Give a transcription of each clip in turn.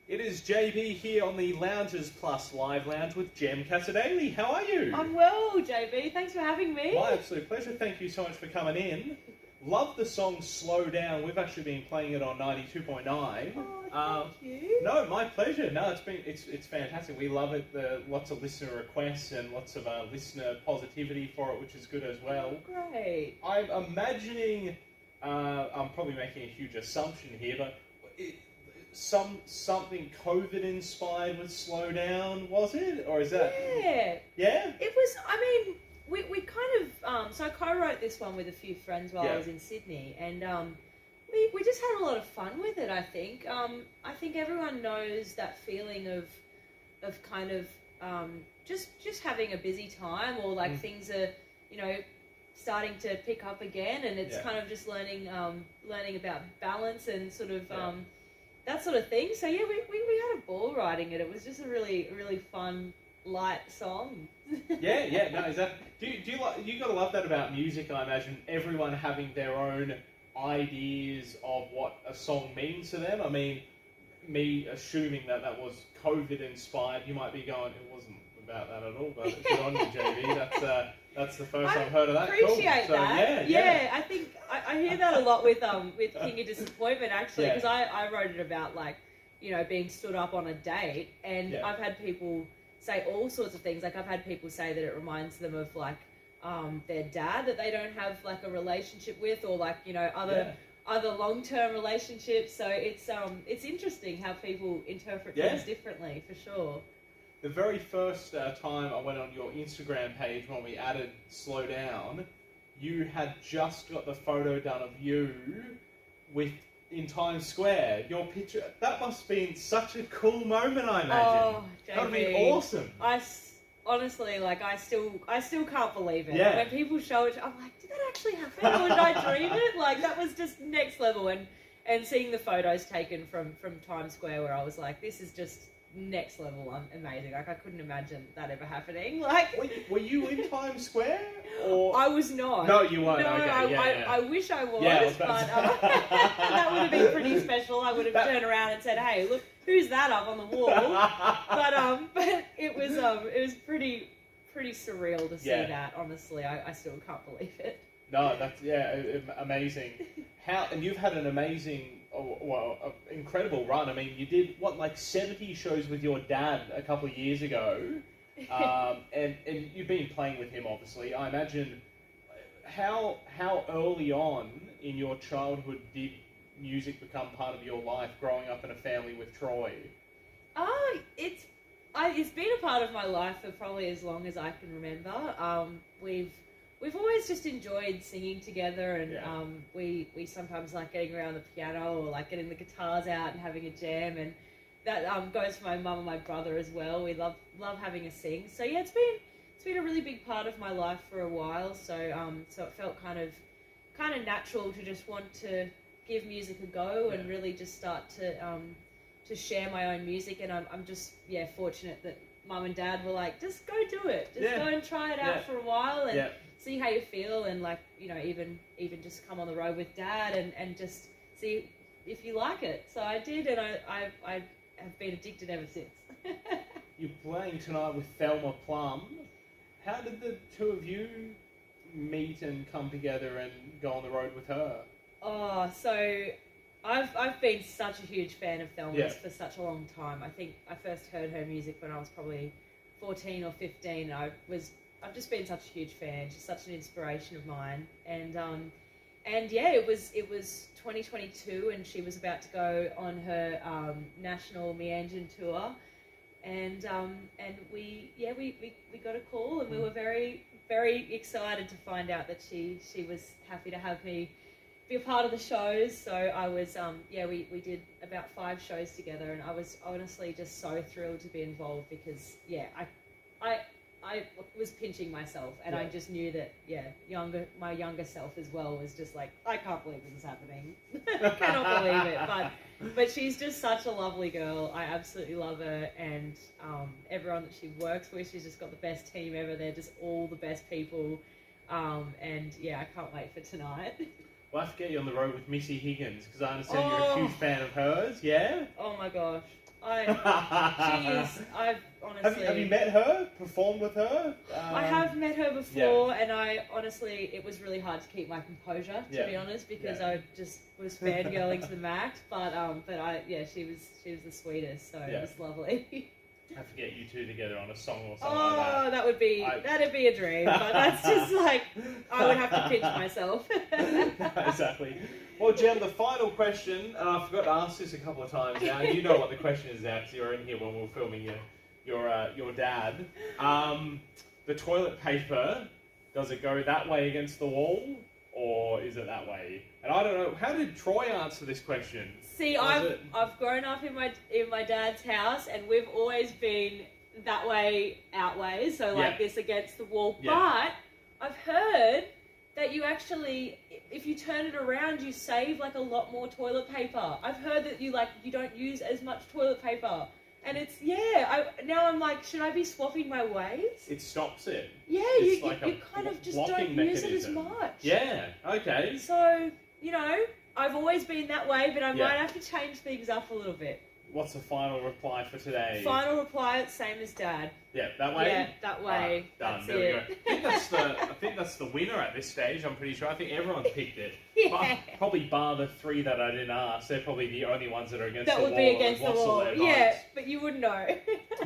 It is JB here on the Loungers Plus Live Lounge with Jem Cassar-Daley. How are you? I'm well, JB. Thanks for having me. My absolute pleasure. Thank you so much for coming in. Love the song Slow Down. We've actually been playing it on 92.9. Oh, thank you. No, my pleasure. No, it's fantastic. We love it. Lots of listener requests and lots of listener positivity for it, which is good as well. Oh, great. I'm imagining, I'm probably making a huge assumption here, but something COVID inspired with Slow Down, was it? Or is that... Yeah. Yeah? It was, I mean, we kind of, so I co-wrote this one with a few friends while I was in Sydney, and we just had a lot of fun with it, I think. I think everyone knows that feeling of kind of just having a busy time, or like things are, starting to pick up again, and it's kind of just learning about balance and sort of that sort of thing. So yeah, we had a ball writing it. It was just a really, really fun, light song. Yeah, no, exactly. You gotta love that about music, I imagine. Everyone having their own ideas of what a song means to them. I mean, me assuming that was COVID inspired, you might be going, it wasn't about that at all, but good on you, JB. That's the first I've heard of that. Appreciate cool. that. Yeah, I think I hear that a lot with King of Disappointment, actually, because I wrote it about, like, being stood up on a date, and I've had people say all sorts of things. Like, I've had people say that it reminds them of, like, their dad that they don't have, like, a relationship with, or, like, other long-term relationships. So it's interesting how people interpret things differently, for sure. The very first time I went on your Instagram page when we added Slow Down, you had just got the photo done of you in Times Square. Your picture, that must have been such a cool moment, I imagine. Oh, JB, that would be awesome. Honestly, like, I still can't believe it. Yeah. When people show it, I'm like, did that actually happen? Or did I dream it? Like, that was just next level. And seeing the photos taken from Times Square, where I was like, this is just next level amazing. Like, I couldn't imagine that ever happening. Like, were you in Times Square? Or... I was not. No, you weren't. No, okay. I wish I was, but that would have been pretty special. I would have turned around and said, "Hey, look, who's that up on the wall?" but it was pretty surreal to see that. Honestly, I still can't believe it. No, that's amazing. And you've had an amazing, incredible run. I mean, you did like 70 shows with your dad a couple of years ago, and you've been playing with him, obviously. I imagine how early on in your childhood did music become part of your life, growing up in a family with Troy? It's been a part of my life for probably as long as I can remember. We've always just enjoyed singing together, and we sometimes like getting around the piano, or like getting the guitars out and having a jam, and that goes for my mum and my brother as well. We love having a sing. So yeah, it's been a really big part of my life for a while. So it felt kind of natural to just want to give music a go and really just start to share my own music. And I'm just fortunate that Mum and Dad were like, just go do it, just go and try it out for a while and see how you feel, and like, even just come on the road with Dad and just see if you like it. So I did, and I have been addicted ever since. You're playing tonight with Thelma Plum. How did the two of you meet and come together and go on the road with her? Oh, so I've been such a huge fan of Thelma's for such a long time. I think I first heard her music when I was probably 14 or 15. I've just been such a huge fan. She's such an inspiration of mine. And it was 2022, and she was about to go on her national Meanjin tour, and we got a call, and we were very, very excited to find out that she was happy to have me be a part of the shows. So I was we did about 5 shows together, and I was honestly just so thrilled to be involved, because I was pinching myself, and I just knew that my younger self as well was just like, I can't believe this is happening. I cannot believe it. But she's just such a lovely girl. I absolutely love her, and everyone that she works with, she's just got the best team ever. They're just all the best people, and I can't wait for tonight. We'll have to get you on the road with Missy Higgins, because I understand you're a huge fan of hers, yeah? Oh my gosh. I've honestly... Have you met her? Performed with her? I have met her before, and I honestly, it was really hard to keep my composure, to be honest, because I just was fangirling to the max. But she was the sweetest, so it was lovely. I have to get you two together on a song or something like that. Oh, that'd be a dream, but that's just like, I would have to pinch myself. Exactly. Well, Jem, the final question, and I forgot to ask this a couple of times now. You know what the question is now, because you were in here when we were filming your dad. The toilet paper, does it go that way against the wall, or is it that way? And I don't know, how did Troy answer this question? See, I've grown up in my dad's house, and we've always been that way, outways, so like this against the wall. Yeah. But I've heard that you actually, if you turn it around, you save like a lot more toilet paper. I've heard that you don't use as much toilet paper. And it's, now I'm like, should I be swapping my ways? It stops it. Yeah, you kind of just don't use it as much. Yeah, okay. So, I've always been that way, but I might have to change things up a little bit. What's the final reply for today? Final reply, same as Dad. Yeah, that way? Yeah, that way. Done. That's there we go. I think that's the winner at this stage, I'm pretty sure. I think everyone's picked it. Yeah. Probably bar the 3 that I didn't ask. They're probably the only ones that are against the wall. That would be against the wall. Yeah, but you wouldn't know.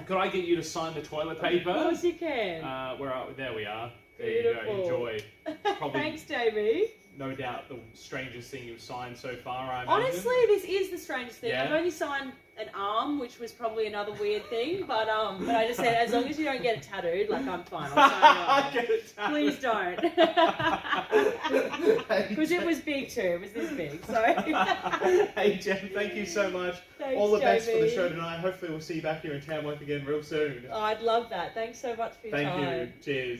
Could I get you to sign the toilet paper? Of course you can. Where are we? There we are. There Beautiful. you go. Enjoy. Probably, thanks, Jamie. No doubt the strangest thing you've signed so far, I imagine. Honestly, this is the strangest thing. Yeah. I've only signed an arm, which was probably another weird thing, but I just said, as long as you don't get it tattooed, like, I'm fine. I'll sign it. Please don't. Because it was big too. It was this big. So. Hey, Jem, thank you so much. Thanks, all the best Jamie. for the show tonight. Hopefully we'll see you back here in Tamworth again real soon. Oh, I'd love that. Thanks so much for your time. Thank you. Cheers.